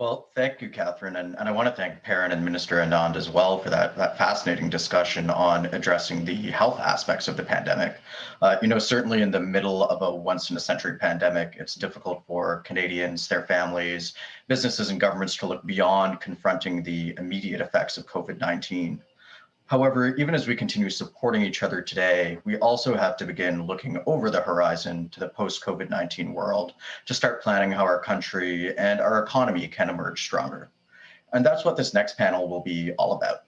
Well, thank you, Catherine. And I want to thank Perrin and Minister Anand as well for that fascinating discussion on addressing the health aspects of the pandemic. Certainly in the middle of a once in a century pandemic, it's difficult for Canadians, their families, businesses, and governments to look beyond confronting the immediate effects of COVID-19. However, even as we continue supporting each other today, we also have to begin looking over the horizon to the post-COVID-19 world to start planning how our country and our economy can emerge stronger. And that's what this next panel will be all about.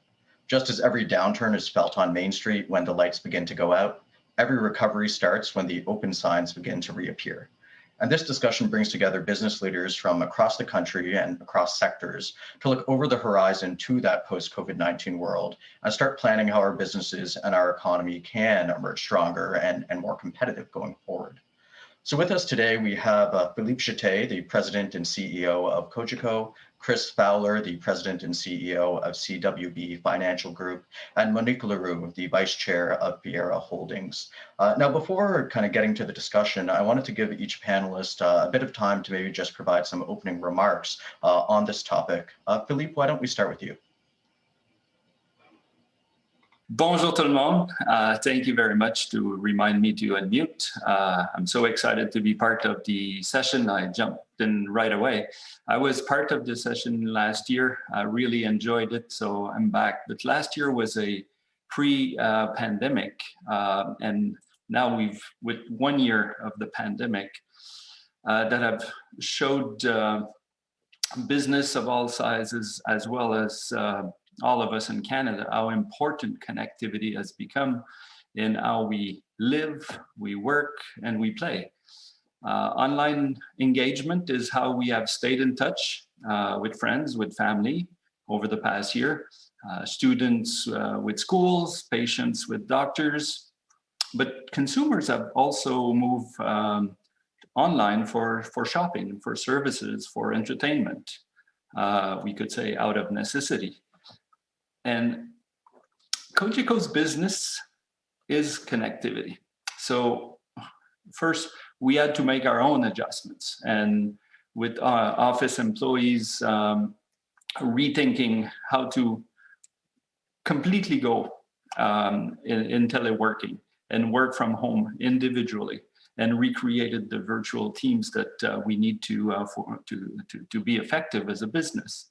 Just as every downturn is felt on Main Street when the lights begin to go out, every recovery starts when the open signs begin to reappear. And this discussion brings together business leaders from across the country and across sectors to look over the horizon to that post-COVID-19 world and start planning how our businesses and our economy can emerge stronger and more competitive going forward. So with us today, we have Philippe Jeté, the President and CEO of Cogeco, Chris Fowler, the President and CEO of CWB Financial Group, and Monique Leroux, the Vice Chair of Fiera Holdings. Now, before kind of getting to the discussion, I wanted to give each panelist a bit of time to maybe just provide some opening remarks on this topic. Philippe, why don't we start with you? Bonjour tout le monde. Thank you very much to remind me to unmute. I'm so excited to be part of the session. I jumped in right away. I was part of the session last year. I really enjoyed it, so I'm back. But last year was a pre-pandemic, and now with 1 year of the pandemic, that have showed business of all sizes as well as all of us in Canada, how important connectivity has become in how we live, we work, and we play. Online engagement is how we have stayed in touch with friends, with family over the past year, students with schools, patients with doctors, but consumers have also moved online for shopping, for services, for entertainment. We could say out of necessity. And Cogeco's business is connectivity. So first, we had to make our own adjustments. And with office employees rethinking how to completely go in teleworking and work from home individually, and recreated the virtual teams that we need to be effective as a business.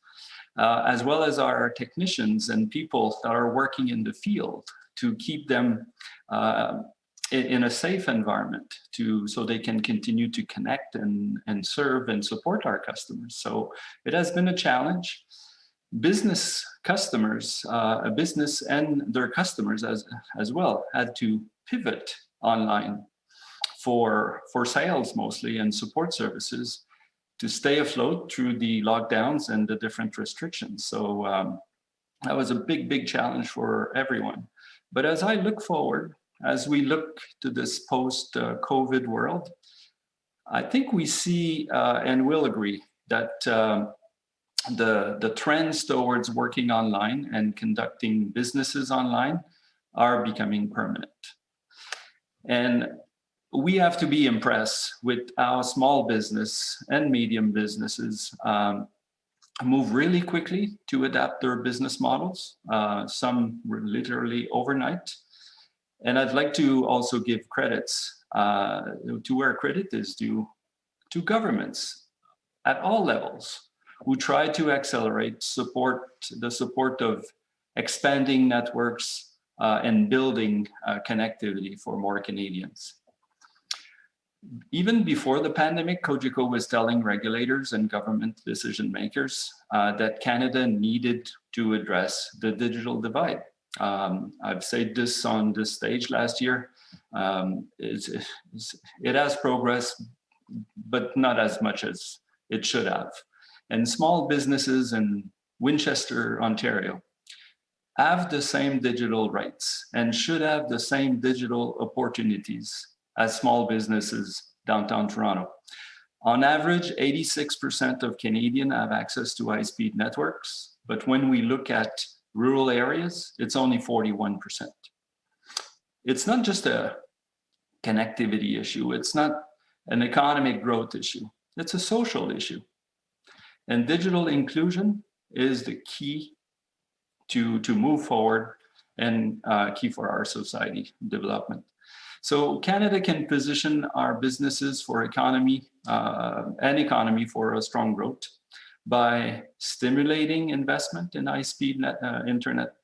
As well as our technicians and people that are working in the field to keep them in a safe environment so they can continue to connect and serve and support our customers. So it has been a challenge. Business customers, a business and their customers as well had to pivot online for sales mostly and support services to stay afloat through the lockdowns and the different restrictions. So that was a big challenge for everyone. But as I look forward, as we look to this post-COVID world, I think we see and will agree that the trends towards working online and conducting businesses online are becoming permanent. And we have to be impressed with how small business and medium businesses move really quickly to adapt their business models, some literally overnight. And I'd like to also give credits to where credit is due to governments at all levels who try to accelerate the support of expanding networks and building connectivity for more Canadians. Even before the pandemic, Cogeco was telling regulators and government decision makers that Canada needed to address the digital divide. I've said this on this stage last year. It has progressed, but not as much as it should have. And small businesses in Winchester, Ontario, have the same digital rights and should have the same digital opportunities as small businesses downtown Toronto. On average, 86% of Canadians have access to high-speed networks, but when we look at rural areas, it's only 41%. It's not just a connectivity issue. It's not an economic growth issue. It's a social issue. And digital inclusion is the key to move forward and key for our society development. So Canada can position our businesses for economy for a strong growth by stimulating investment in high-speed internet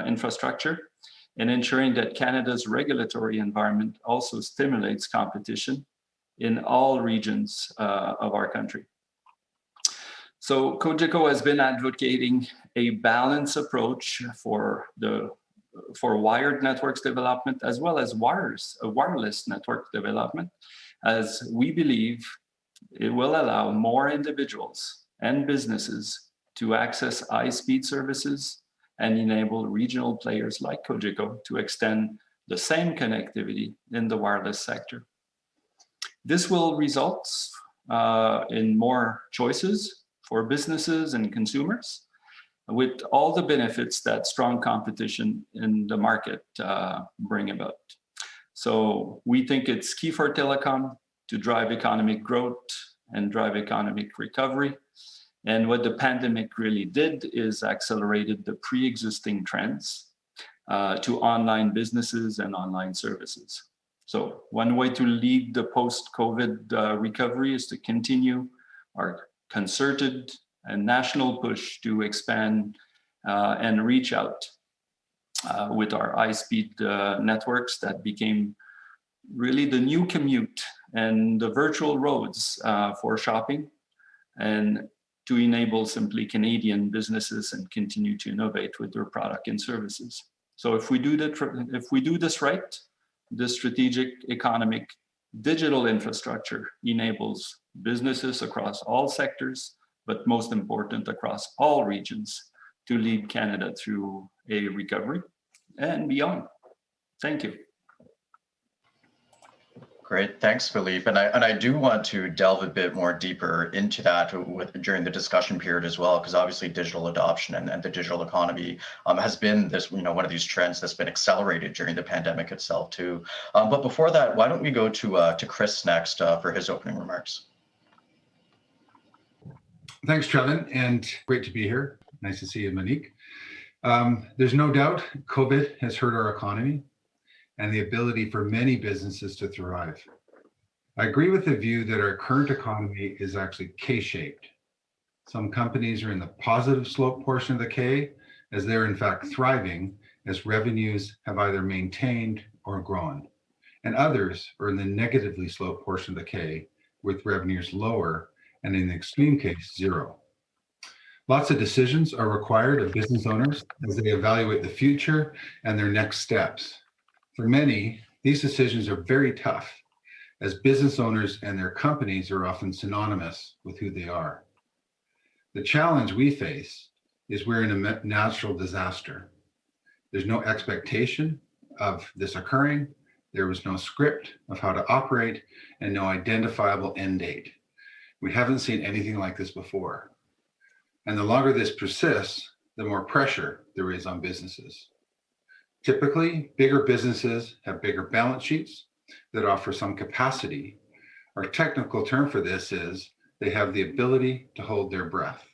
infrastructure and ensuring that Canada's regulatory environment also stimulates competition in all regions of our country. So Cogeco has been advocating a balanced approach for wired networks development as well as wireless network development, as we believe it will allow more individuals and businesses to access high-speed services and enable regional players like Cogeco to extend the same connectivity in the wireless sector. This will result in more choices for businesses and consumers, with all the benefits that strong competition in the market bring about. So we think it's key for telecom to drive economic growth and drive economic recovery. And what the pandemic really did is accelerated the pre-existing trends to online businesses and online services. So one way to lead the post-COVID recovery is to continue our concerted and national push to expand and reach out with our high-speed networks that became really the new commute and the virtual roads for shopping, and to enable simply Canadian businesses and continue to innovate with their product and services. So if we do this right, the strategic economic digital infrastructure enables businesses across all sectors, but most important, across all regions, to lead Canada through a recovery and beyond. Thank you. Great, thanks, Philippe. And I do want to delve a bit more deeper into that during the discussion period as well, because obviously digital adoption and the digital economy has been this, one of these trends that's been accelerated during the pandemic itself too. But before that, why don't we go to Chris next for his opening remarks? Thanks, Trevin, and great to be here. Nice to see you, Monique. There's no doubt COVID has hurt our economy and the ability for many businesses to thrive. I agree with the view that our current economy is actually K-shaped. Some companies are in the positive slope portion of the K, as they're in fact thriving, as revenues have either maintained or grown. And others are in the negatively sloped portion of the K, with revenues lower, and in the extreme case, zero. Lots of decisions are required of business owners as they evaluate the future and their next steps. For many, these decisions are very tough, as business owners and their companies are often synonymous with who they are. The challenge we face is we're in a natural disaster. There's no expectation of this occurring. There was no script of how to operate and no identifiable end date. We haven't seen anything like this before. And the longer this persists, the more pressure there is on businesses. Typically, bigger businesses have bigger balance sheets that offer some capacity. Our technical term for this is they have the ability to hold their breath.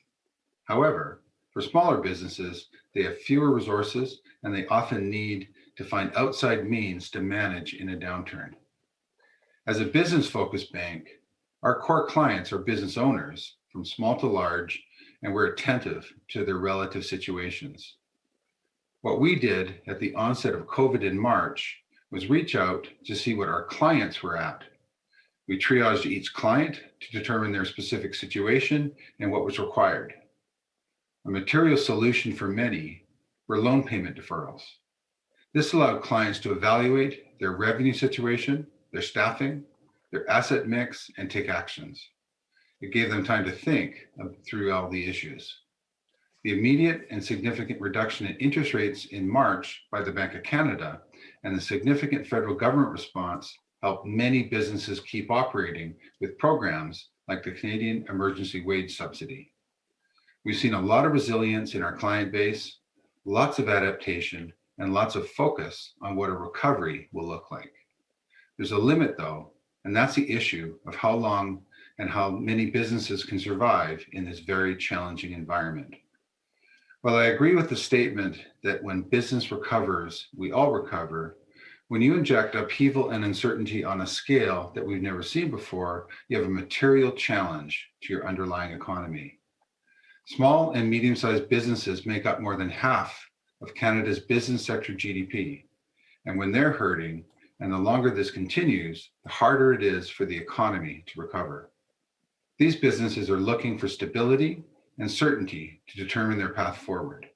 However, for smaller businesses, they have fewer resources and they often need to find outside means to manage in a downturn. As a business-focused bank, our core clients are business owners from small to large, and we're attentive to their relative situations. What we did at the onset of COVID in March was reach out to see what our clients were at. We triaged each client to determine their specific situation and what was required. A material solution for many were loan payment deferrals. This allowed clients to evaluate their revenue situation, their staffing, their asset mix, and take actions. It gave them time to think through all the issues. The immediate and significant reduction in interest rates in March by the Bank of Canada and the significant federal government response helped many businesses keep operating with programs like the Canadian Emergency Wage Subsidy. We've seen a lot of resilience in our client base, lots of adaptation, and lots of focus on what a recovery will look like. There's a limit though, and that's the issue of how long and how many businesses can survive in this very challenging environment. While I agree with the statement that when business recovers, we all recover, when you inject upheaval and uncertainty on a scale that we've never seen before, you have a material challenge to your underlying economy. Small and medium-sized businesses make up more than half of Canada's business sector GDP. And when they're hurting, and the longer this continues, the harder it is for the economy to recover. These businesses are looking for stability and certainty to determine their path forward.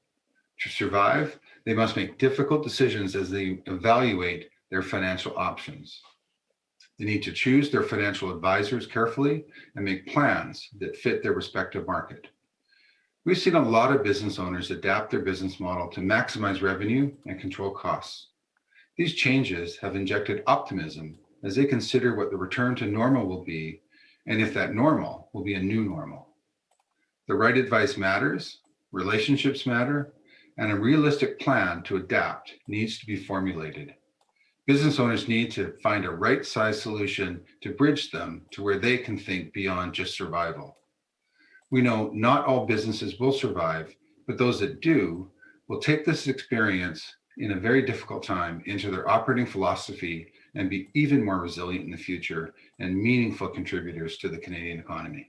To survive, they must make difficult decisions as they evaluate their financial options. They need to choose their financial advisors carefully and make plans that fit their respective market. We've seen a lot of business owners adapt their business model to maximize revenue and control costs. These changes have injected optimism as they consider what the return to normal will be, and if that normal will be a new normal. The right advice matters, relationships matter, and a realistic plan to adapt needs to be formulated. Business owners need to find a right-sized solution to bridge them to where they can think beyond just survival. We know not all businesses will survive, but those that do will take this experience in a very difficult time into their operating philosophy and be even more resilient in the future and meaningful contributors to the Canadian economy.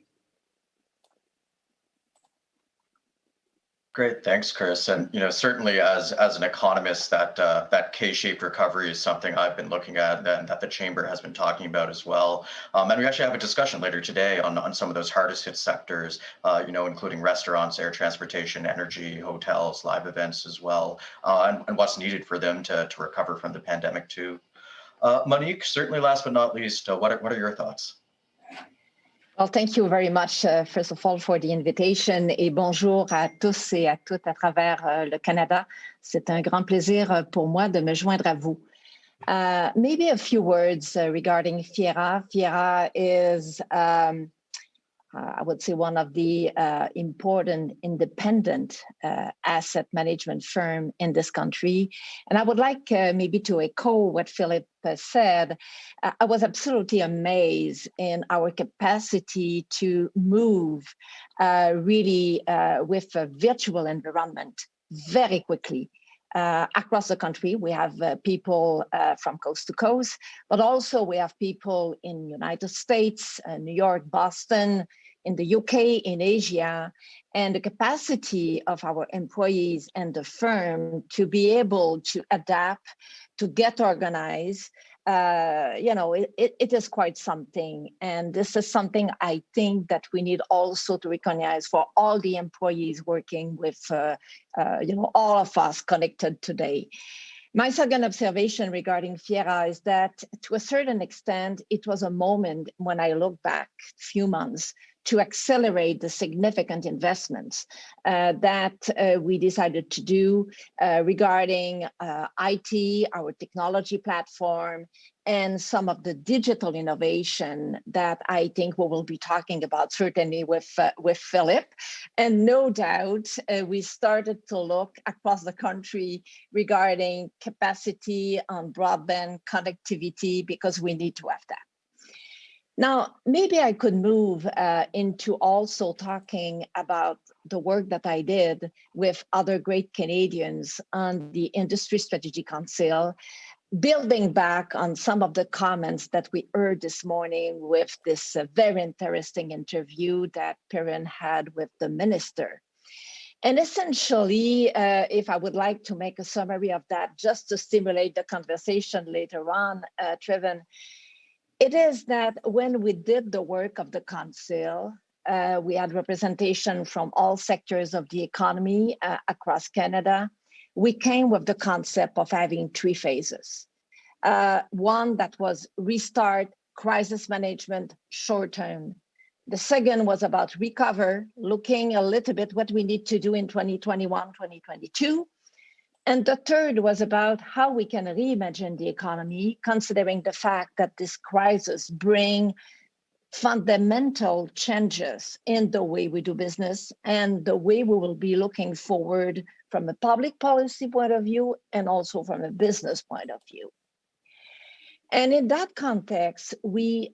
Great, thanks, Chris. And certainly as an economist, that K-shaped recovery is something I've been looking at and that the Chamber has been talking about as well. And we actually have a discussion later today on some of those hardest hit sectors, including restaurants, air transportation, energy, hotels, live events as well, and what's needed for them to recover from the pandemic too. Monique, certainly last but not least, what are your thoughts? Well, thank you very much, first of all, for the invitation et bonjour à tous et à toutes à travers le Canada. C'est un grand plaisir pour moi de me joindre à vous. Maybe a few words regarding Fiera. Fiera is, I would say, one of the important independent asset management firm in this country. And I would like maybe to echo what Philip said. I was absolutely amazed in our capacity to move really with a virtual environment very quickly. Across the country, we have people from coast to coast, but also we have people in United States, New York, Boston, in the UK, in Asia, and the capacity of our employees and the firm to be able to adapt, to get organized, it is quite something. And this is something I think that we need also to recognize for all the employees working with, all of us connected today. My second observation regarding Fiera is that to a certain extent, it was a moment when I look back a few months to accelerate the significant investments that we decided to do regarding IT, our technology platform, and some of the digital innovation that I think we will be talking about certainly with Philip. And no doubt, we started to look across the country regarding capacity on broadband connectivity because we need to have that. Now, maybe I could move into also talking about the work that I did with other great Canadians on the Industry Strategy Council, building back on some of the comments that we heard this morning with this very interesting interview that Perrin had with the minister. And essentially, if I would like to make a summary of that, just to stimulate the conversation later on, Trevin, it is that when we did the work of the council, we had representation from all sectors of the economy across Canada. We came with the concept of having three phases. One that was restart, crisis management, short term. The second was about recover, looking a little bit what we need to do in 2021, 2022. And the third was about how we can reimagine the economy, considering the fact that this crisis brings fundamental changes in the way we do business and the way we will be looking forward from a public policy point of view and also from a business point of view. And in that context, we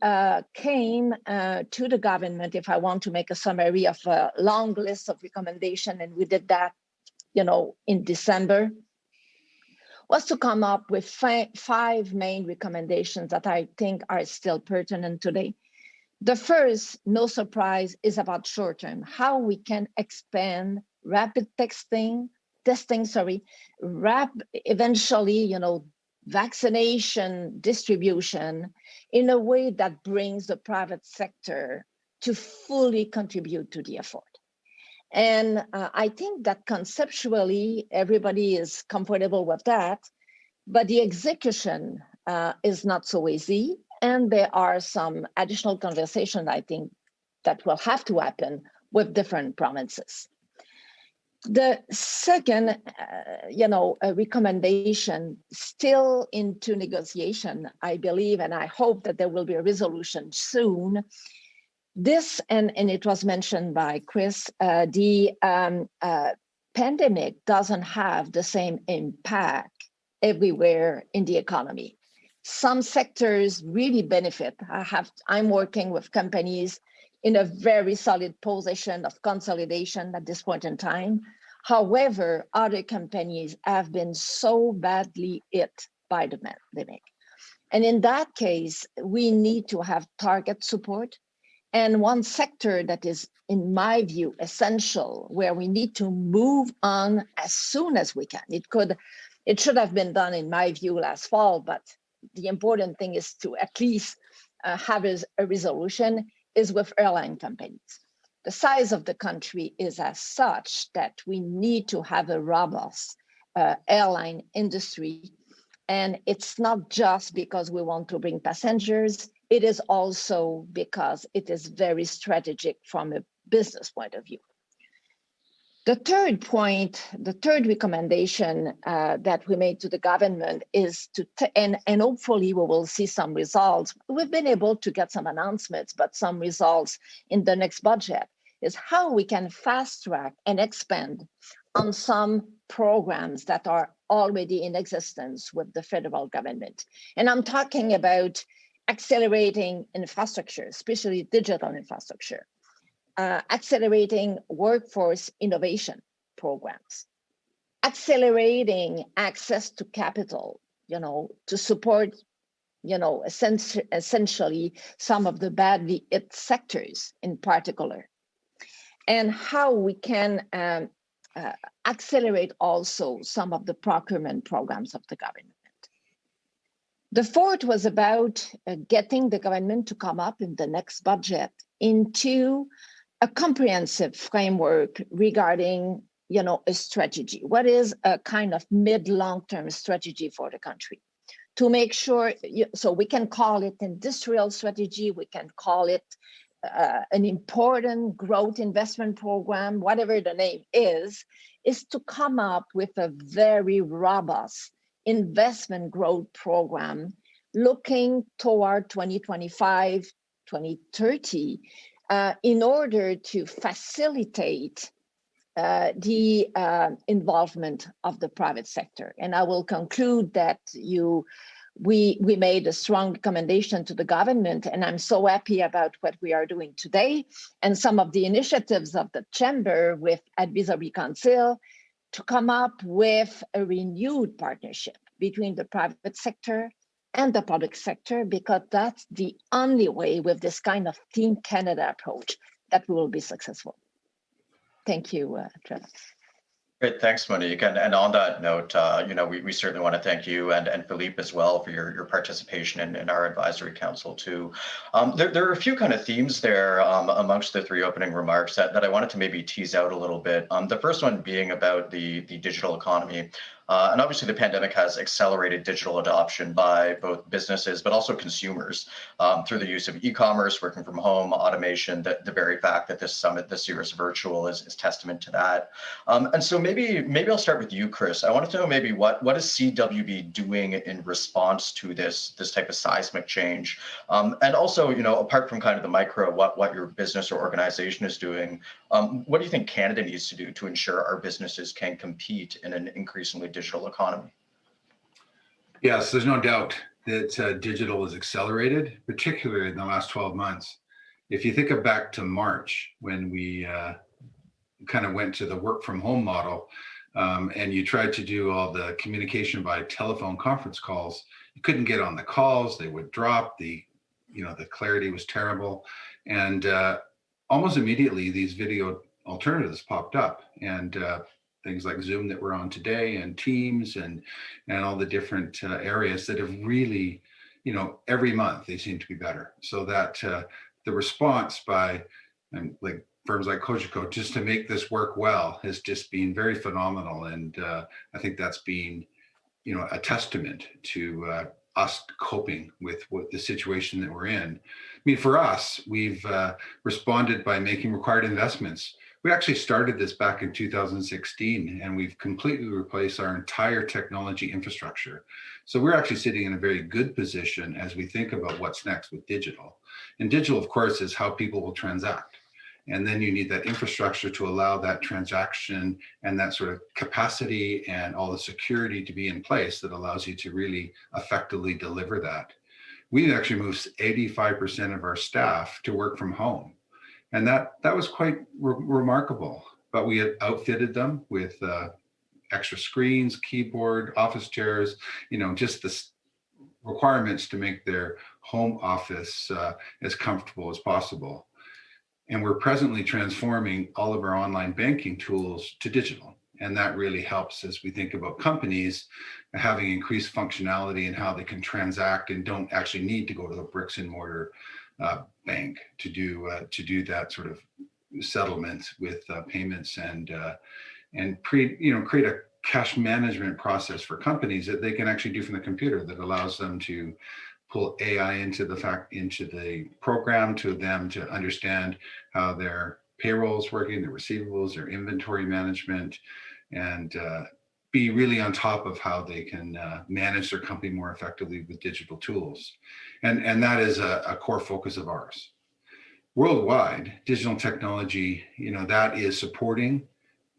came to the government, if I want to make a summary of a long list of recommendations, and we did that, in December, was to come up with five main recommendations that I think are still pertinent today. The first, no surprise, is about short term, how we can expand rapid testing, eventually, vaccination distribution in a way that brings the private sector to fully contribute to the effort. And I think that conceptually, everybody is comfortable with that, but the execution is not so easy. And there are some additional conversations, I think, that will have to happen with different provinces. The second, a recommendation still into negotiation, I believe, and I hope that there will be a resolution soon. This, and it was mentioned by Chris, the pandemic doesn't have the same impact everywhere in the economy. Some sectors really benefit. I'm working with companies in a very solid position of consolidation at this point in time. However, other companies have been so badly hit by the pandemic. And in that case, we need to have target support. And one sector that is, in my view, essential, where we need to move on as soon as we can. It should have been done, in my view, last fall, but the important thing is to at least have a resolution, is with airline companies. The size of the country is as such that we need to have a robust airline industry. And it's not just because we want to bring passengers, it is also because it is very strategic from a business point of view. The third point, the third recommendation that we made to the government is to, and hopefully we will see some results. We've been able to get some announcements, but some results in the next budget, is how we can fast track and expand on some programs that are already in existence with the federal government. And I'm talking about accelerating infrastructure, especially digital infrastructure. Accelerating workforce innovation programs, accelerating access to capital, to support, essentially some of the badly hit sectors in particular, and how we can accelerate also some of the procurement programs of the government. The fourth was about getting the government to come up in the next budget into a comprehensive framework regarding, a strategy. What is a kind of mid-long-term strategy for the country? To make sure, so we can call it industrial strategy, we can call it an important growth investment program, whatever the name is to come up with a very robust investment growth program looking toward 2025, 2030, in order to facilitate the involvement of the private sector. And I will conclude that we made a strong recommendation to the government, and I'm so happy about what we are doing today and some of the initiatives of the chamber with Advisory Council to come up with a renewed partnership between the private sector and the public sector, because that's the only way with this kind of Team Canada approach that we will be successful. Thank you, Trevin. Great, thanks, Monique. And on that note, we certainly want to thank you and Philippe as well for your participation in our advisory council too. There are a few kind of themes there amongst the three opening remarks that I wanted to maybe tease out a little bit. The first one being about the digital economy. And obviously the pandemic has accelerated digital adoption by both businesses, but also consumers through the use of e-commerce, working from home, automation. The very fact that this summit this year is virtual is testament to that. And so maybe I'll start with you, Chris. I wanted to know maybe what is CWB doing in response to this type of seismic change? And also, apart from kind of the micro, what your business or organization is doing, what do you think Canada needs to do to ensure our businesses can compete in an increasingly digital economy? Yes, there's no doubt that digital has accelerated, particularly in the last 12 months. If you think of back to March, when we kind of went to the work from home model, and you tried to do all the communication by telephone conference calls, you couldn't get on the calls, they would drop, the clarity was terrible. And almost immediately, these video alternatives popped up, and things like Zoom that we're on today, and Teams, and all the different areas that have really, every month they seem to be better. So that the response by like firms like Cogeco just to make this work well has just been very phenomenal, and I think that's been, a testament to us coping with what the situation that we're in. I mean, for us, we've responded by making required investments. We actually started this back in 2016, and we've completely replaced our entire technology infrastructure. So we're actually sitting in a very good position as we think about what's next with digital. And digital, of course, is how people will transact. And then you need that infrastructure to allow that transaction and that sort of capacity and all the security to be in place that allows you to really effectively deliver that. We've actually moved 85% of our staff to work from home. And that was quite remarkable. But we had outfitted them with extra screens, keyboard, office chairs, just the requirements to make their home office as comfortable as possible. And we're presently transforming all of our online banking tools to digital. And that really helps as we think about companies having increased functionality in how they can transact and don't actually need to go to the bricks and mortar bank to do that sort of settlement with payments and create a cash management process for companies that they can actually do from the computer that allows them to pull AI into the program to them to understand how their payroll is working, their receivables, their inventory management, and be really on top of how they can manage their company more effectively with digital tools. And that is a core focus of ours. Worldwide, digital technology, that is supporting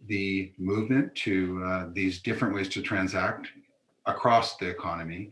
the movement to these different ways to transact across the economy.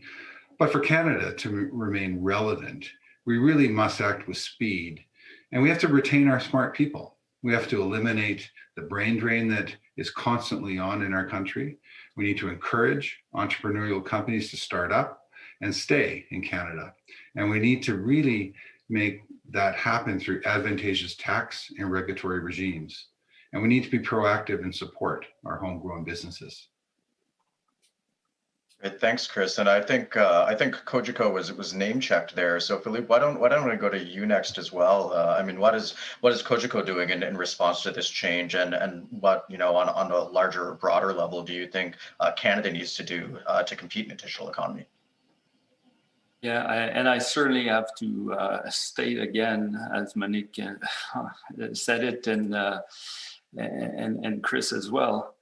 But for Canada to remain relevant, we really must act with speed, and we have to retain our smart people. We have to eliminate the brain drain that is constantly on in our country. We need to encourage entrepreneurial companies to start up and stay in Canada. And we need to really make that happen through advantageous tax and regulatory regimes. And we need to be proactive and support our homegrown businesses. Great, thanks, Chris. And I think Cogeco was name checked there. So Philippe, why don't we go to you next as well? I mean, what is Cogeco doing in response to this change, and what on a larger, broader level do you think Canada needs to do to compete in the digital economy? Yeah, I certainly have to state again, as Monique said it, and Chris as well.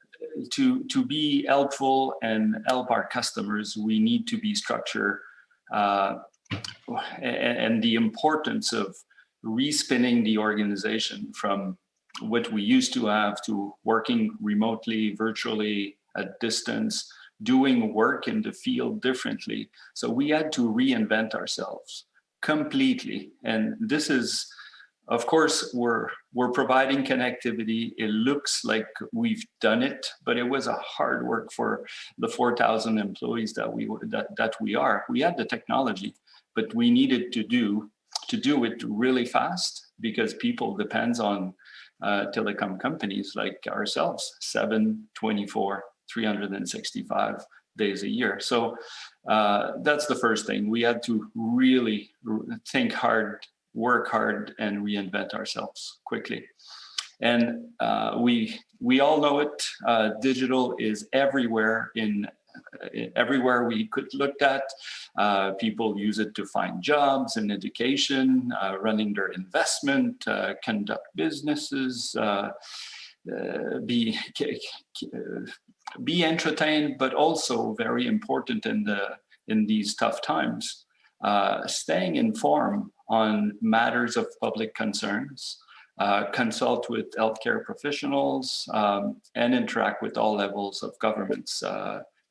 To be helpful and help our customers, we need to be structured, and the importance of respinning the organization from what we used to have to working remotely, virtually, at distance, doing work in the field differently. So we had to reinvent ourselves completely. And this is, of course, we're providing connectivity. It looks like we've done it, but it was a hard work for the 4,000 employees that we are. We had the technology, but we needed to do it really fast, because people depends on telecom companies like ourselves, 7/24, 365 days a year. So that's the first thing. We had to really think hard, work hard, and reinvent ourselves quickly. And we all know it. Digital is everywhere everywhere we could look at. People use it to find jobs and education, running their investment, conduct businesses, be entertained, but also very important in these tough times, staying informed on matters of public concerns, consult with healthcare professionals, and interact with all levels of governments.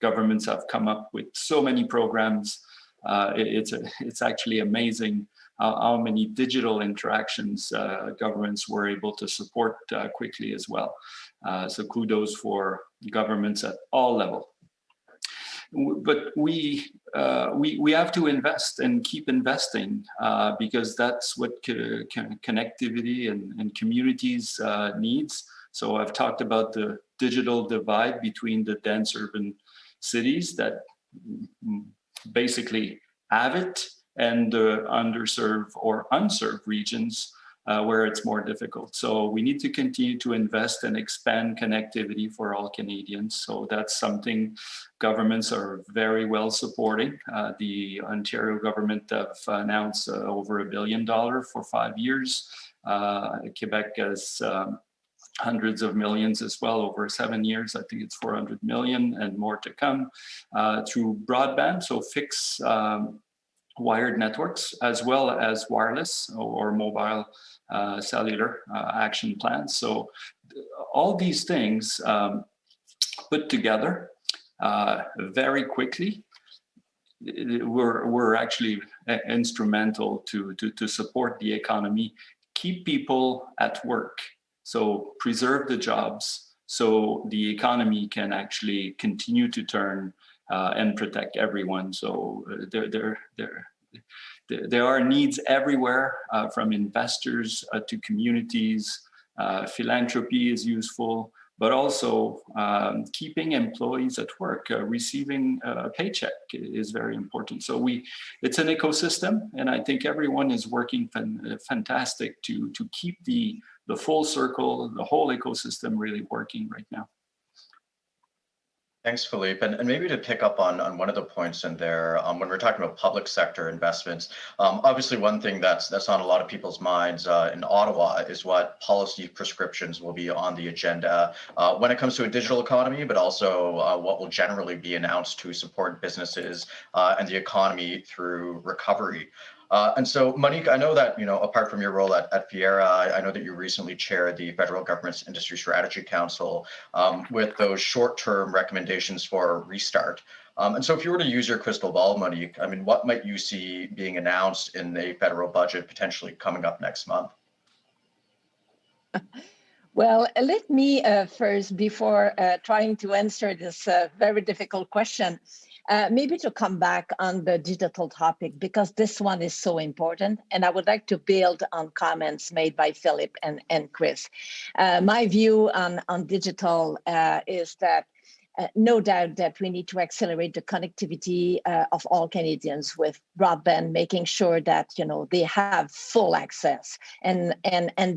Governments have come up with so many programs It's actually amazing how many digital interactions governments were able to support quickly as well. So kudos for governments at all levels. But we have to invest and keep investing because that's what connectivity and communities needs. So I've talked about the digital divide between the dense urban cities that basically have it and the underserved or unserved regions where it's more difficult. So we need to continue to invest and expand connectivity for all Canadians. So that's something governments are very well supporting. The Ontario government have announced over $1 billion for 5 years. Quebec has hundreds of millions as well over 7 years. I think it's 400 million and more to come through broadband, so fixed wired networks, as well as wireless or mobile cellular action plans. So all these things put together very quickly were actually instrumental to support the economy, keep people at work, so preserve the jobs, so the economy can actually continue to turn and protect everyone. So there are needs everywhere, from investors to communities. Philanthropy is useful, but also keeping employees at work, receiving a paycheck is very important. So it's an ecosystem, and I think everyone is working fantastic to keep the full circle, the whole ecosystem really working right now. Thanks, Philippe. And maybe to pick up on one of the points in there, when we're talking about public sector investments, obviously one thing that's on a lot of people's minds in Ottawa is what policy prescriptions will be on the agenda when it comes to a digital economy, but also what will generally be announced to support businesses and the economy through recovery. And so, Monique, I know that, apart from your role at Fiera, I know that you recently chaired the federal government's Industry Strategy Council with those short-term recommendations for restart. And so if you were to use your crystal ball, Monique, I mean, what might you see being announced in the federal budget potentially coming up next month? Well, let me first, before trying to answer this very difficult question, maybe to come back on the digital topic, because this one is so important. And I would like to build on comments made by Philip and Chris. My view on digital is that no doubt that we need to accelerate the connectivity of all Canadians with broadband, making sure that they have full access. And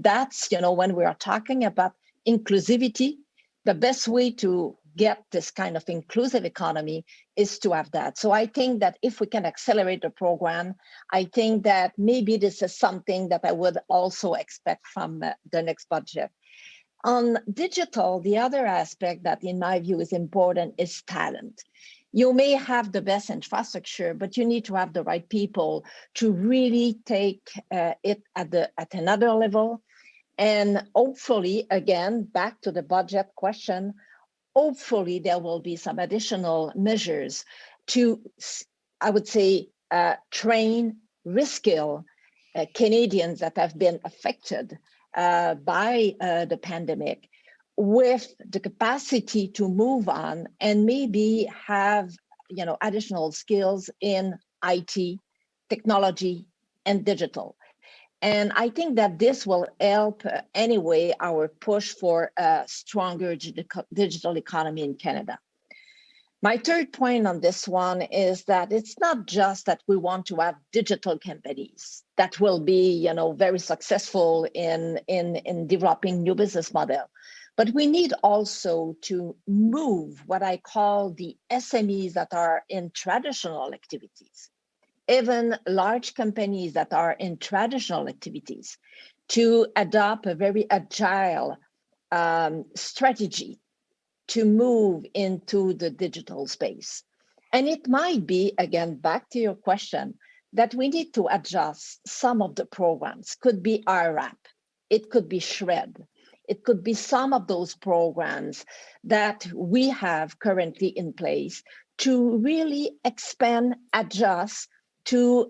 that's when we are talking about inclusivity, the best way to get this kind of inclusive economy is to have that. So I think that if we can accelerate the program, I think that maybe this is something that I would also expect from the next budget. On digital, the other aspect that in my view is important is talent. You may have the best infrastructure, but you need to have the right people to really take it at another level. And hopefully, again, back to the budget question, hopefully there will be some additional measures to, I would say, train, reskill Canadians that have been affected by the pandemic with the capacity to move on and maybe have additional skills in IT, technology, and digital. And I think that this will help anyway our push for a stronger digital economy in Canada. My third point on this one is that it's not just that we want to have digital companies that will be, very successful in developing new business model, but we need also to move what I call the SMEs that are in traditional activities, even large companies that are in traditional activities, to adopt a very agile strategy to move into the digital space. And it might be, again, back to your question, that we need to adjust some of the programs. Could be IRAP, it could be SHRED, it could be some of those programs that we have currently in place to really expand, adjust, to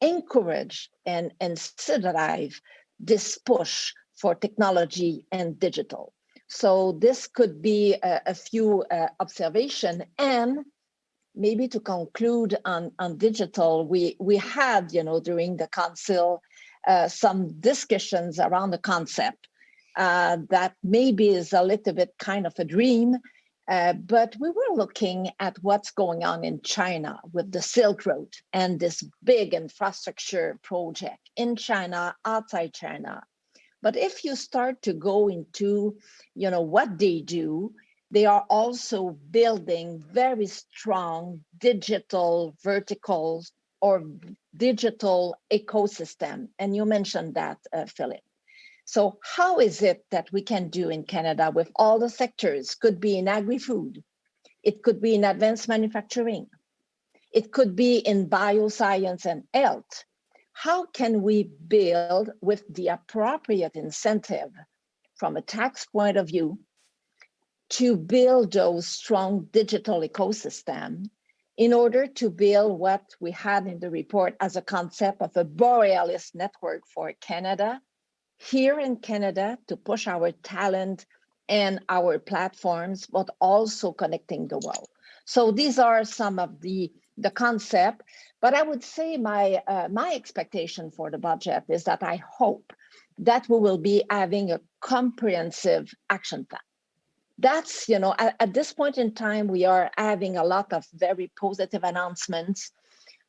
encourage and incentivize this push for technology and digital. So this could be a few observations. And maybe to conclude on digital, we had, during the council, some discussions around the concept that maybe is a little bit kind of a dream, but we were looking at what's going on in China with the Silk Road and this big infrastructure project in China, outside China. But if you start to go into, what they do, they are also building very strong digital verticals or digital ecosystem. And you mentioned that, Philip. So how is it that we can do in Canada with all the sectors? Could be in agri-food. It could be in advanced manufacturing. It could be in bioscience and health. How can we build with the appropriate incentive from a tax point of view to build those strong digital ecosystem in order to build what we had in the report as a concept of a Borealis network for Canada, here in Canada, to push our talent and our platforms, but also connecting the world. So these are some of the concept, but I would say my expectation for the budget is that I hope that we will be having a comprehensive action plan. That's, at this point in time, we are having a lot of very positive announcements.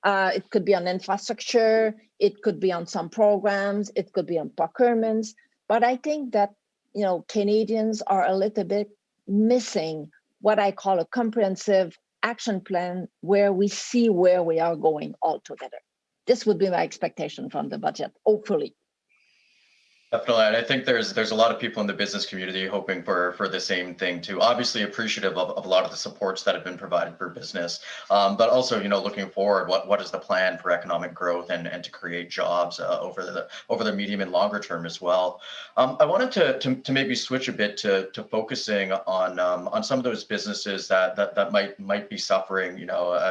It could be on infrastructure, it could be on some programs, it could be on procurements, but I think that, Canadians are a little bit missing what I call a comprehensive action plan where we see where we are going all together. This would be my expectation from the budget, hopefully. Definitely, and I think there's a lot of people in the business community hoping for the same thing too. Obviously, appreciative of a lot of the supports that have been provided for business, but also looking forward, what is the plan for economic growth and to create jobs over the medium and longer term as well. I wanted to maybe switch a bit to focusing on some of those businesses that might be suffering.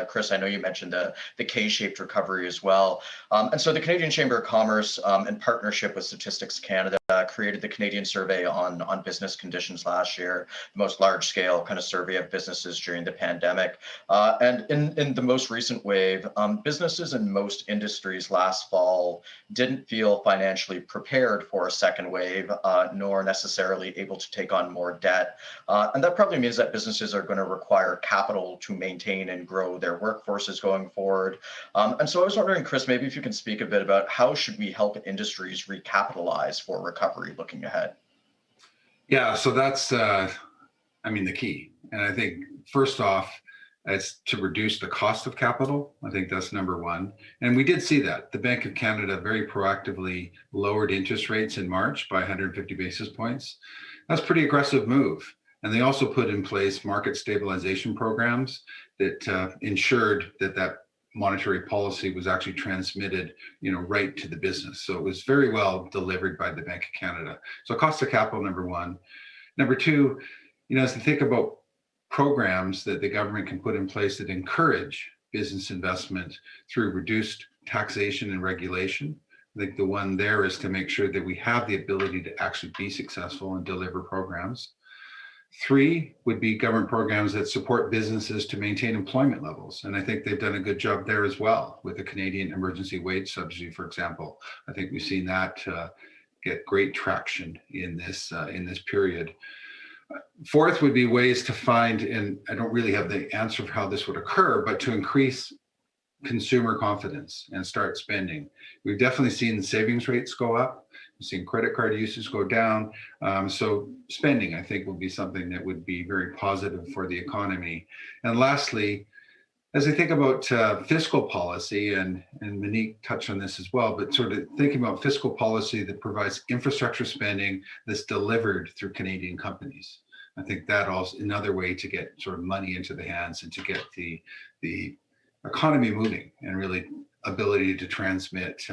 Chris, I know you mentioned the K-shaped recovery as well, and so the Canadian Chamber of Commerce, in partnership with Statistics Canada, created the Canadian Survey on business conditions last year, the most large-scale kind of survey of businesses during the pandemic. And in the most recent wave, businesses in most industries last fall didn't feel financially prepared for a second wave, nor necessarily able to take on more debt. And that probably means that businesses are going to require capital to maintain and grow their workforces going forward. And so I was wondering, Chris, maybe if you can speak a bit about how should we help industries recapitalize for recovery looking ahead? Yeah, so that's, the key. And I think first off, it's to reduce the cost of capital. I think that's number one. And we did see that. The Bank of Canada very proactively lowered interest rates in March by 150 basis points. That's a pretty aggressive move. And they also put in place market stabilization programs that ensured that monetary policy was actually transmitted, right to the business. So it was very well delivered by the Bank of Canada. So cost of capital, number one. Number two, as we think about programs that the government can put in place that encourage business investment through reduced taxation and regulation, I think the one there is to make sure that we have the ability to actually be successful and deliver programs. Three would be government programs that support businesses to maintain employment levels. And I think they've done a good job there as well with the Canadian Emergency Wage Subsidy, for example. I think we've seen that get great traction in this period. Fourth would be ways to find, and I don't really have the answer for how this would occur, but to increase consumer confidence and start spending. We've definitely seen savings rates go up. We've seen credit card usage go down. So spending, I think, will be something that would be very positive for the economy. And lastly, as I think about fiscal policy, and Monique touched on this as well, but sort of thinking about fiscal policy that provides infrastructure spending that's delivered through Canadian companies. I think that also another way to get sort of money into the hands and to get the economy moving and really ability to transmit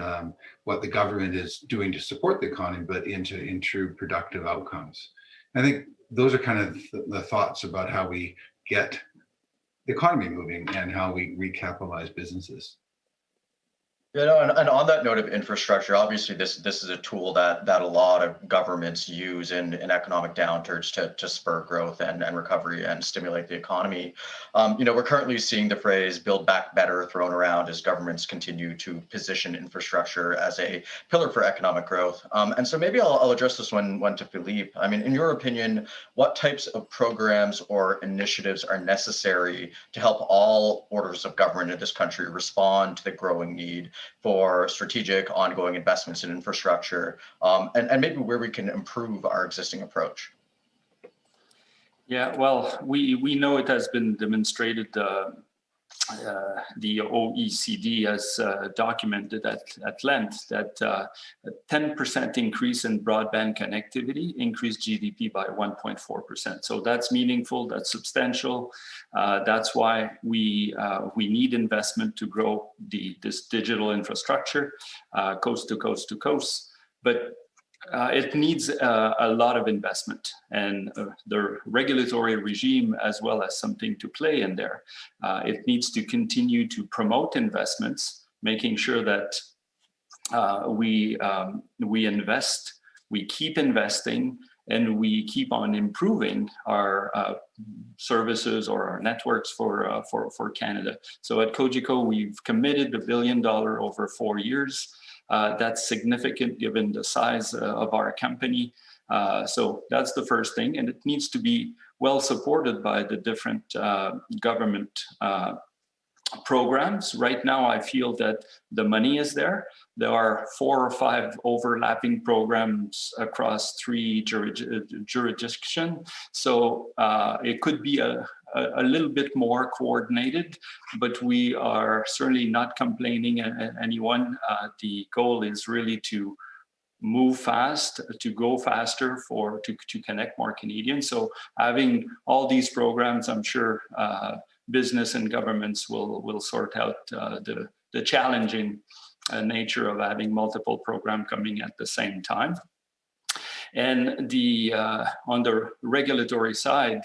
what the government is doing to support the economy, but into productive outcomes. I think those are kind of the thoughts about how we get economy moving and how we recapitalize businesses. You know, and on that note of infrastructure, obviously this is a tool that a lot of governments use in economic downturns to spur growth and recovery and stimulate the economy. You know, we're currently seeing the phrase "build back better" thrown around as governments continue to position infrastructure as a pillar for economic growth. And so maybe I'll address this one to Philippe. I mean, in your opinion, what types of programs or initiatives are necessary to help all orders of government in this country respond to the growing need for strategic ongoing investments in infrastructure, and maybe where we can improve our existing approach? Yeah, well, we know it has been demonstrated. The OECD has documented at length that a 10% increase in broadband connectivity increased GDP by 1.4%. So that's meaningful, that's substantial. That's why we need investment to grow this digital infrastructure coast to coast to coast. But it needs a lot of investment, and the regulatory regime as well as something to play in there. It needs to continue to promote investments, making sure that we invest, we keep investing, and we keep on improving our services or our networks for Canada. So at Cogeco, we've committed $1 billion over 4 years. That's significant given the size of our company. So that's the first thing, and it needs to be well supported by the different government programs. Right now, I feel that the money is there. There are 4 or 5 overlapping programs across 3 jurisdictions. So it could be a little bit more coordinated, but we are certainly not complaining at anyone. The goal is really to move fast, to go faster, to connect more Canadians. So having all these programs, I'm sure business and governments will sort out the challenging nature of having multiple programs coming at the same time. And on the regulatory side,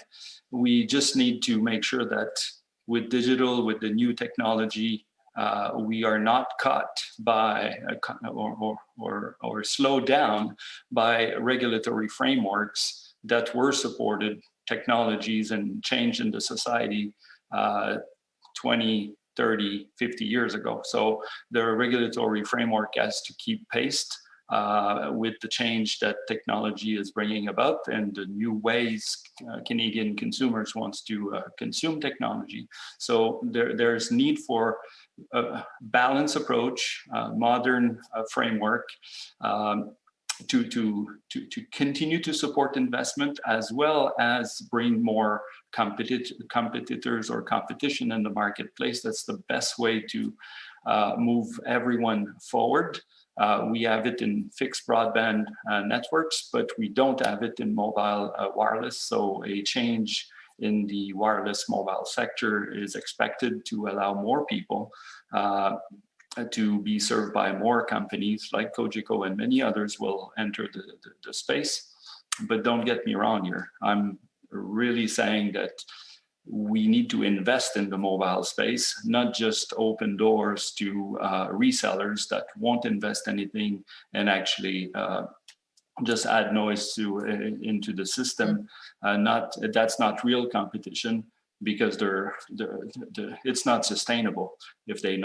we just need to make sure that with digital, with the new technology, we are not caught by or slowed down by regulatory frameworks that were supported technologies and change in the society 20, 30, 50 years ago. So the regulatory framework has to keep pace with the change that technology is bringing about and the new ways Canadian consumers wants to consume technology. So there's need for a balanced approach, modern framework to continue to support investment as well as bring more competitors or competition in the marketplace. That's the best way to move everyone forward. We have it in fixed broadband networks, but we don't have it in mobile wireless. So a change in the wireless mobile sector is expected to allow more people to be served by more companies like Cogeco, and many others will enter the space. But don't get me wrong here. I'm really saying that we need to invest in the mobile space, not just open doors to resellers that won't invest anything and actually just add noise into the system. That's not real competition, because it's not sustainable. If they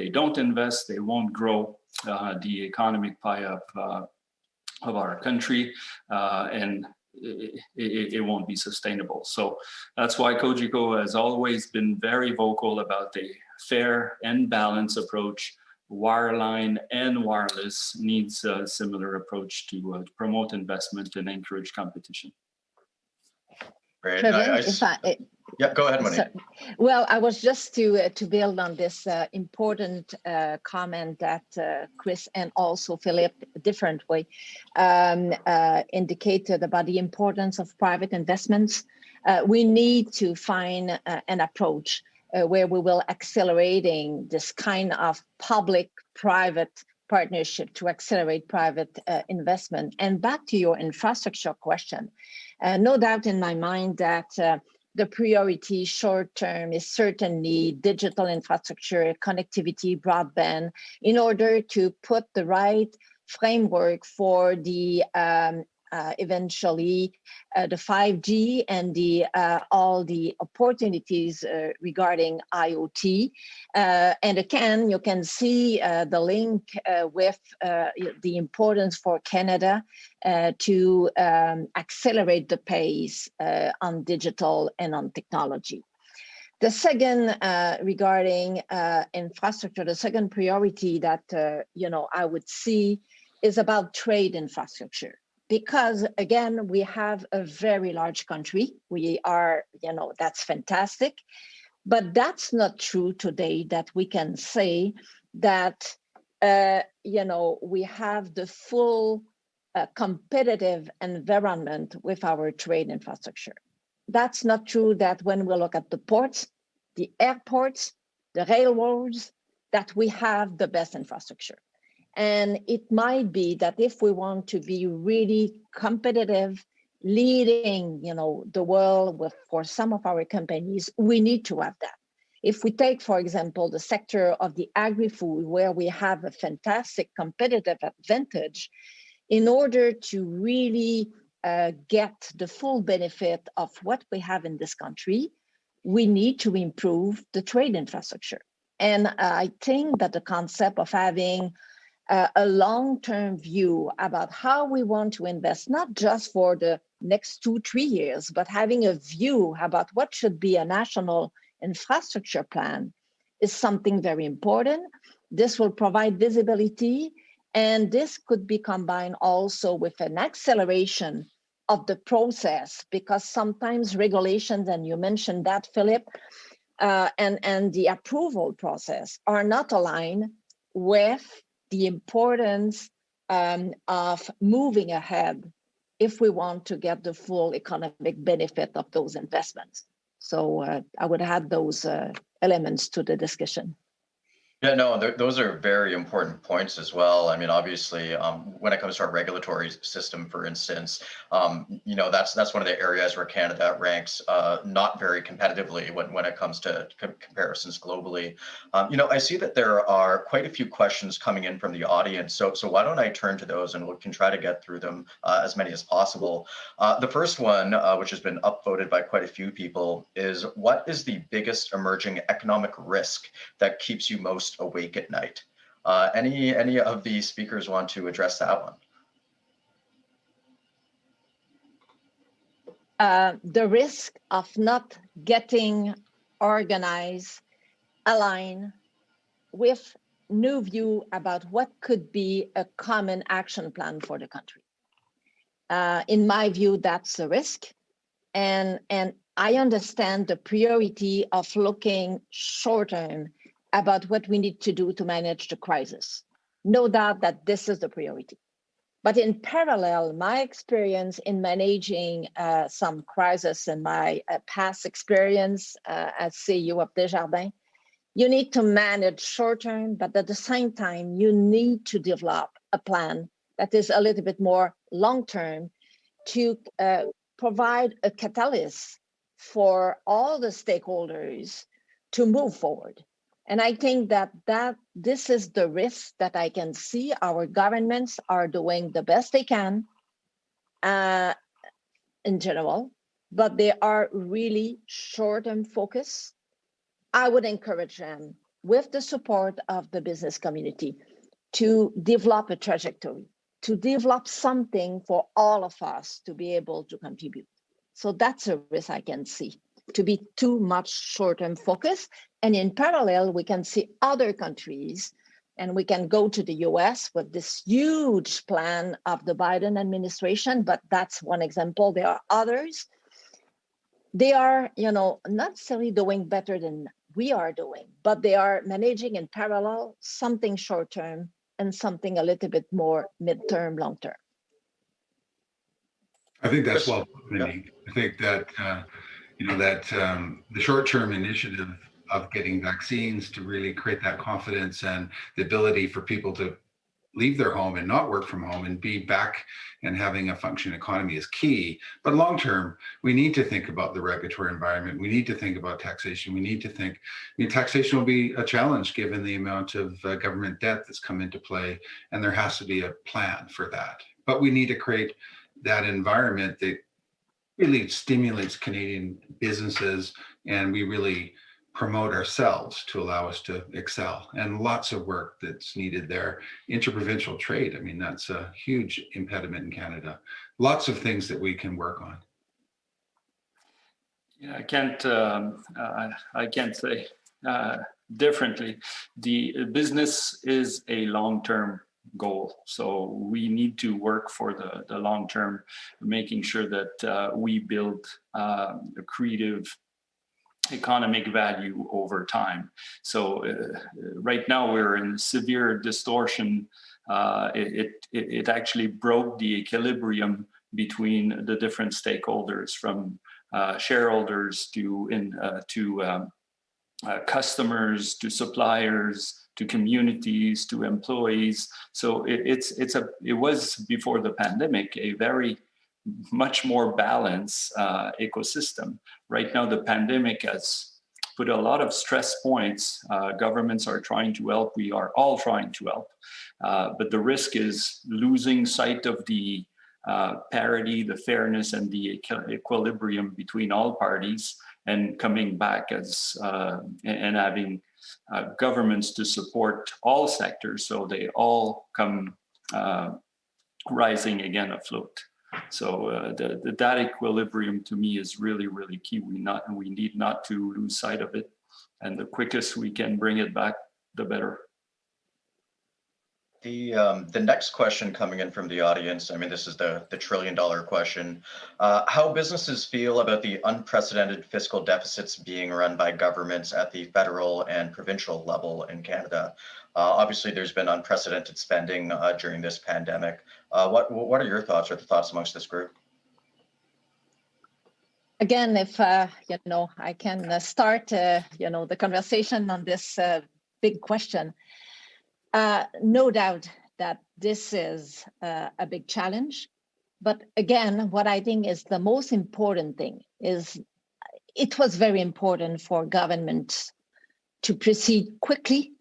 don't invest, they won't grow the economic pie of our country, and it won't be sustainable. So that's why Cogeco has always been very vocal about a fair and balanced approach. Wireline and wireless needs a similar approach to promote investment and encourage competition. Great. Trevin, yeah, go ahead, Monique. Well, I was just to build on this important comment that Chris and also Philippe, a different way, indicated about the importance of private investments. We need to find an approach where we will accelerating this kind of public-private partnership to accelerate private investment. And back to your infrastructure question, no doubt in my mind that the priority short term is certainly digital infrastructure, connectivity, broadband, in order to put the right framework for the eventually the 5G and the all the opportunities regarding IoT. And again, you can see the link with the importance for Canada to accelerate the pace on digital and on technology. The second, regarding infrastructure, the second priority that I would see is about trade infrastructure. Because again, we have a very large country. We are, that's fantastic. But that's not true today that we can say that, we have the full competitive environment with our trade infrastructure. That's not true that when we look at the ports, the airports, the railroads, that we have the best infrastructure. And it might be that if we want to be really competitive, leading, the world for some of our companies, we need to have that. If we take, for example, the sector of the agri-food, where we have a fantastic competitive advantage, in order to really get the full benefit of what we have in this country, we need to improve the trade infrastructure. And I think that the concept of having a long-term view about how we want to invest, not just for the next 2-3 years, but having a view about what should be a national infrastructure plan is something very important. This will provide visibility, and this could be combined also with an acceleration of the process, because sometimes regulations, and you mentioned that, Philip, and the approval process are not aligned with the importance of moving ahead if we want to get the full economic benefit of those investments. So I would add those elements to the discussion. Yeah, no, those are very important points as well. I mean, obviously, when it comes to our regulatory system, for instance, that's one of the areas where Canada ranks not very competitively when it comes to comparisons globally. I see that there are quite a few questions coming in from the audience. So why don't I turn to those, and we can try to get through them as many as possible. The first one, which has been upvoted by quite a few people, is what is the biggest emerging economic risk that keeps you most awake at night? Any of the speakers want to address that one? The risk of not getting organized, aligned with new view about what could be a common action plan for the country. In my view, that's a risk. And I understand the priority of looking short term about what we need to do to manage the crisis. No doubt that this is the priority. But in parallel, my experience in managing some crisis and my past experience as CEO of Desjardins, you need to manage short term, but at the same time, you need to develop a plan that is a little bit more long term to provide a catalyst for all the stakeholders to move forward. And I think that this is the risk that I can see. Our governments are doing the best they can in general, but they are really short-term focused. I would encourage them, with the support of the business community, to develop a trajectory, to develop something for all of us to be able to contribute. So that's a risk I can see, to be too much short-term focused. And in parallel, we can see other countries, and we can go to the US with this huge plan of the Biden administration, but that's one example. There are others. They are, not necessarily doing better than we are doing, but they are managing in parallel something short-term and something a little bit more mid-term, long-term. I think that's well put, Monique. I think that, the short-term initiative of getting vaccines to really create that confidence and the ability for people to leave their home and not work from home and be back and having a functioning economy is key. But long term, we need to think about the regulatory environment. We need to think about taxation. We need to think, taxation will be a challenge given the amount of government debt that's come into play, and there has to be a plan for that. But we need to create that environment that really stimulates Canadian businesses, and we really promote ourselves to allow us to excel. And lots of work that's needed there. Interprovincial trade, I mean, that's a huge impediment in Canada. Lots of things that we can work on. Yeah, I can't say differently. The business is a long-term goal, so we need to work for the long term, making sure that we build accretive economic value over time. So right now we're in severe distortion. It actually broke the equilibrium between the different stakeholders, from shareholders to customers, to suppliers, to communities, to employees. So it was, before the pandemic, a very much more balanced ecosystem. Right now, the pandemic has put a lot of stress points. Governments are trying to help. We are all trying to help. But the risk is losing sight of the parity, the fairness, and the equilibrium between all parties, and coming back as and having governments to support all sectors, so they all come rising again afloat. So that equilibrium to me is really, really key. We need not to lose sight of it, and the quickest we can bring it back, the better. The next question coming in from the audience, I mean, this is the trillion-dollar question. How businesses feel about the unprecedented fiscal deficits being run by governments at the federal and provincial level in Canada? Obviously, there's been unprecedented spending during this pandemic. What are your thoughts, or the thoughts amongst this group? Again, if I can start the conversation on this big question. No doubt that this is a big challenge. But again, what I think is the most important thing is it was very important for government to proceed quickly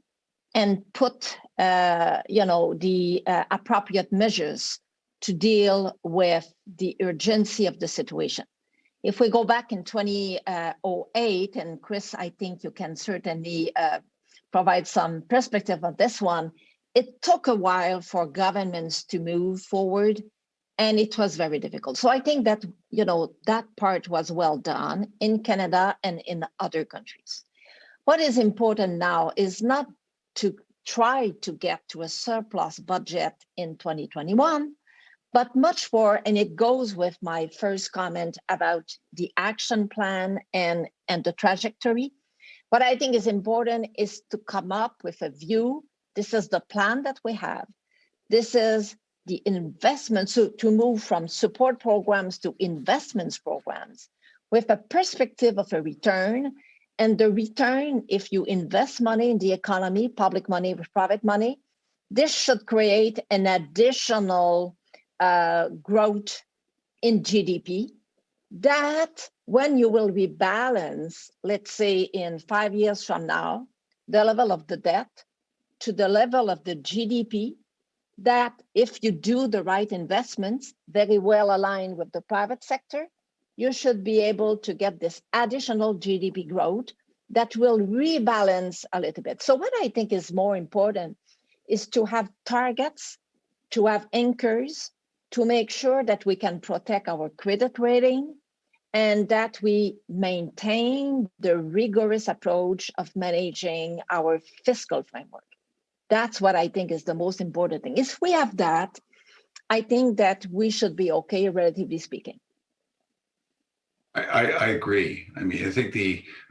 and put the appropriate measures to deal with the urgency of the situation. If we go back in 2008, and Chris, I think you can certainly provide some perspective on this one, it took a while for governments to move forward, and it was very difficult. So I think that, that part was well done in Canada and in other countries. What is important now is not to try to get to a surplus budget in 2021, but much more, and it goes with my first comment about the action plan and the trajectory. What I think is important is to come up with a view. This is the plan that we have. This is the investment, so to move from support programs to investments programs with a perspective of a return. And the return, if you invest money in the economy, public money with private money, this should create an additional growth in GDP that when you will rebalance, let's say in 5 years from now, the level of the debt to the level of the GDP, that if you do the right investments, very well aligned with the private sector, you should be able to get this additional GDP growth that will rebalance a little bit. So what I think is more important is to have targets, to have anchors, to make sure that we can protect our credit rating and that we maintain the rigorous approach of managing our fiscal framework. That's what I think is the most important thing. If we have that, I think that we should be okay, relatively speaking. I agree. I mean, I think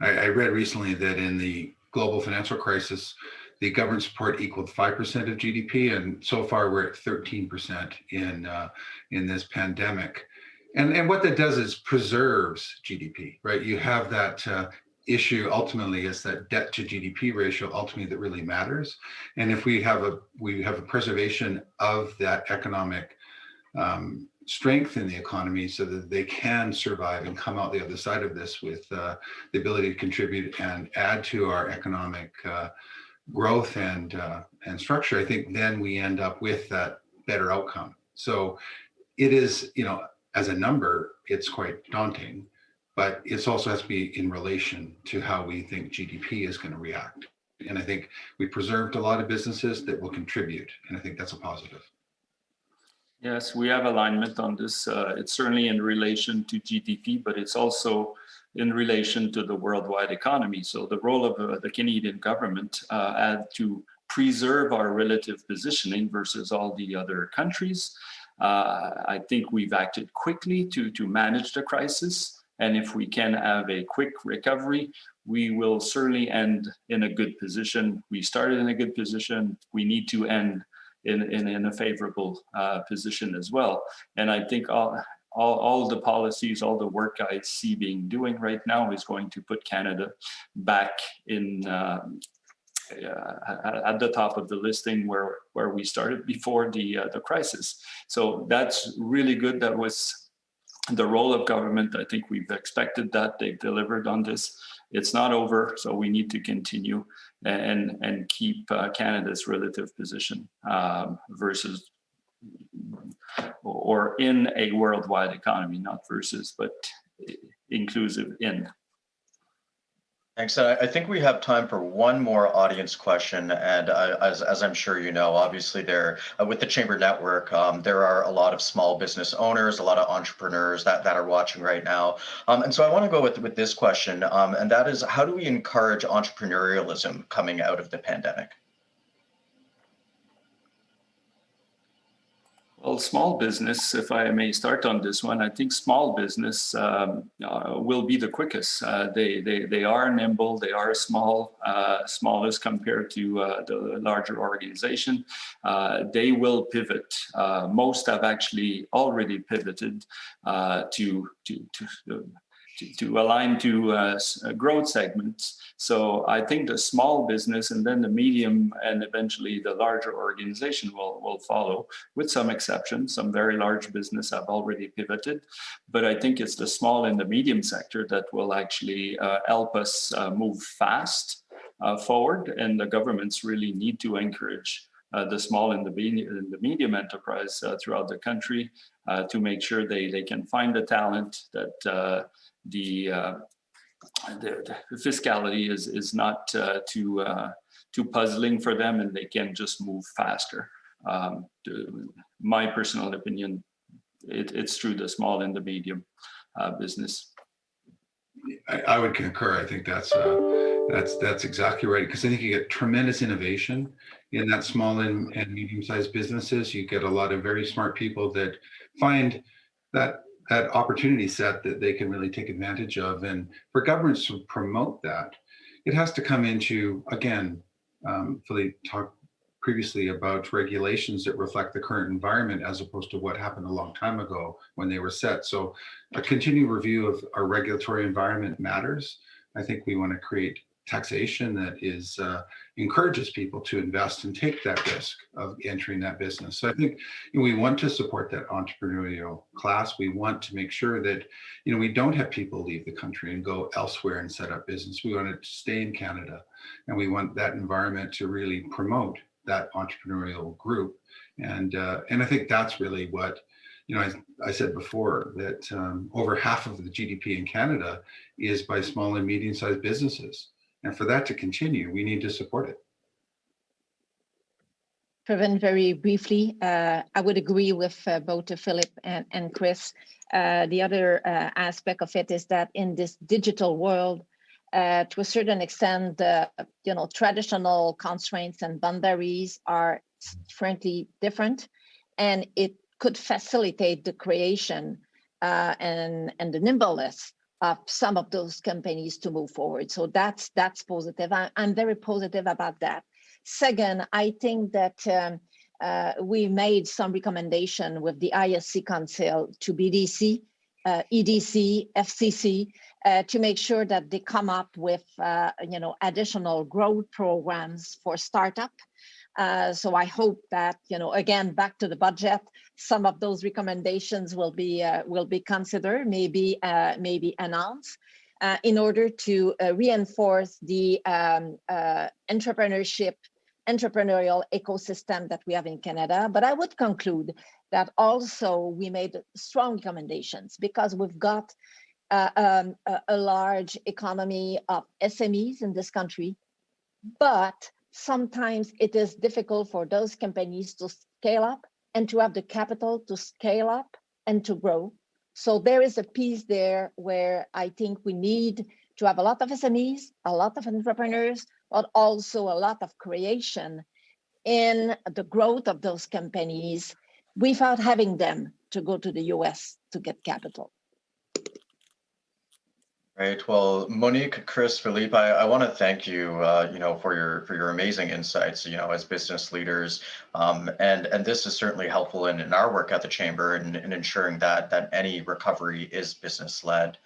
I read recently that in the global financial crisis, the government support equaled 5% of GDP, and so far we're at 13% in this pandemic. And what that does is preserves GDP, right? You have that issue ultimately is that debt to GDP ratio ultimately that really matters. And if we have a preservation of that economic strength in the economy so that they can survive and come out the other side of this with the ability to contribute and add to our economic growth and structure, I think then we end up with that better outcome. So it is, as a number, it's quite daunting, but it also has to be in relation to how we think GDP is going to react. And I think we preserved a lot of businesses that will contribute, and I think that's a positive. Yes, we have alignment on this. It's certainly in relation to GDP, but it's also in relation to the worldwide economy. So the role of the Canadian government had to preserve our relative positioning versus all the other countries. I think we've acted quickly to manage the crisis. And if we can have a quick recovery, we will certainly end in a good position. We started in a good position. We need to end in a favorable position as well. And I think all the policies, all the work I see being doing right now is going to put Canada back in at the top of the listing where we started before the crisis. So that's really good. That was the role of government. I think we've expected that. They've delivered on this. It's not over, so we need to continue and keep Canada's relative position versus or in a worldwide economy, not versus, but inclusive in. Thanks. I think we have time for one more audience question. And as I'm sure you know, obviously with the Chamber Network, there are a lot of small business owners, a lot of entrepreneurs that are watching right now. And so I want to go with this question, and that is, how do we encourage entrepreneurialism coming out of the pandemic? Well, small business, if I may start on this one, I think small business will be the quickest. They are nimble, they are smallest compared to the larger organization. They will pivot. Most have actually already pivoted to align to growth segments. So I think the small business and then the medium and eventually the larger organization will follow, with some exceptions. Some very large business have already pivoted, but I think it's the small and the medium sector that will actually help us move fast forward, and the governments really need to encourage the small and the medium enterprise throughout the country to make sure they can find the talent, that the fiscality is not too puzzling for them, and they can just move faster. My personal opinion, it's through the small and the medium business. I would concur. I think that's exactly right, because I think you get tremendous innovation in that small and medium-sized businesses. You get a lot of very smart people that find that opportunity set that they can really take advantage of. And for governments to promote that, it has to come into, again, Philippe talked previously about regulations that reflect the current environment as opposed to what happened a long time ago when they were set. So a continued review of our regulatory environment matters. I think we want to create taxation that is encourages people to invest and take that risk of entering that business. So I think we want to support that entrepreneurial class. We want to make sure that we don't have people leave the country and go elsewhere and set up business. We want to stay in Canada, and we want that environment to really promote that entrepreneurial group. And I think that's really what I said before, that over half of the GDP in Canada is by small and medium-sized businesses. And for that to continue, we need to support it. Trevin, very briefly, I would agree with both Philip and Chris. The other aspect of it is that in this digital world, to a certain extent, traditional constraints and boundaries are frankly different, and it could facilitate the creation and the nimbleness of some of those companies to move forward. So that's positive. I'm very positive about that. Second, I think that we made some recommendation with the ISC Council to BDC, EDC, FCC, to make sure that they come up with additional growth programs for startup. So I hope that, again, back to the budget, some of those recommendations will be considered, maybe announced, in order to reinforce the entrepreneurial ecosystem that we have in Canada. But I would conclude that also we made strong recommendations because we've got a large economy of SMEs in this country, but sometimes it is difficult for those companies to scale up and to have the capital to scale up and to grow. So there is a piece there where I think we need to have a lot of SMEs, a lot of entrepreneurs, but also a lot of creation in the growth of those companies without having them to go to the US to get capital. Right. Well, Monique, Chris, Philippe, I want to thank you, for your amazing insights, as business leaders, and this is certainly helpful in our work at the Chamber and in ensuring that any recovery is business led.